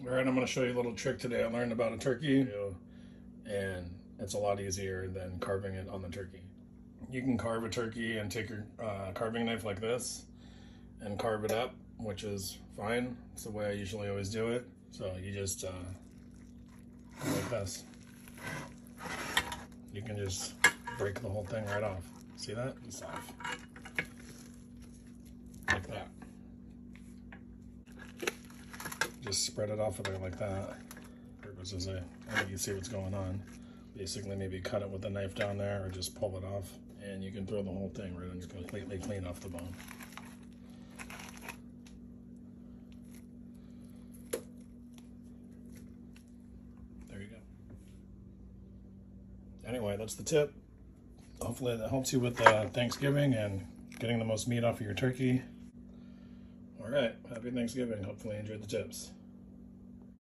All right, I'm going to show you a little trick today. I learned about a turkey, and it's a lot easier than carving it on the turkey. You can carve a turkey and take your carving knife like this and carve it up, which is fine. It's the way I usually always do it. So you just go like this. You can just break the whole thing right off. See that? It's off. Like that. Just spread it off of there like that. Purpose is I think you see what's going on. Basically, maybe cut it with a knife down there or just pull it off, and you can throw the whole thing right and just completely clean off the bone. There you go. Anyway, that's the tip. Hopefully that helps you with Thanksgiving and getting the most meat off of your turkey. All right, happy Thanksgiving. Hopefully you enjoyed the tips.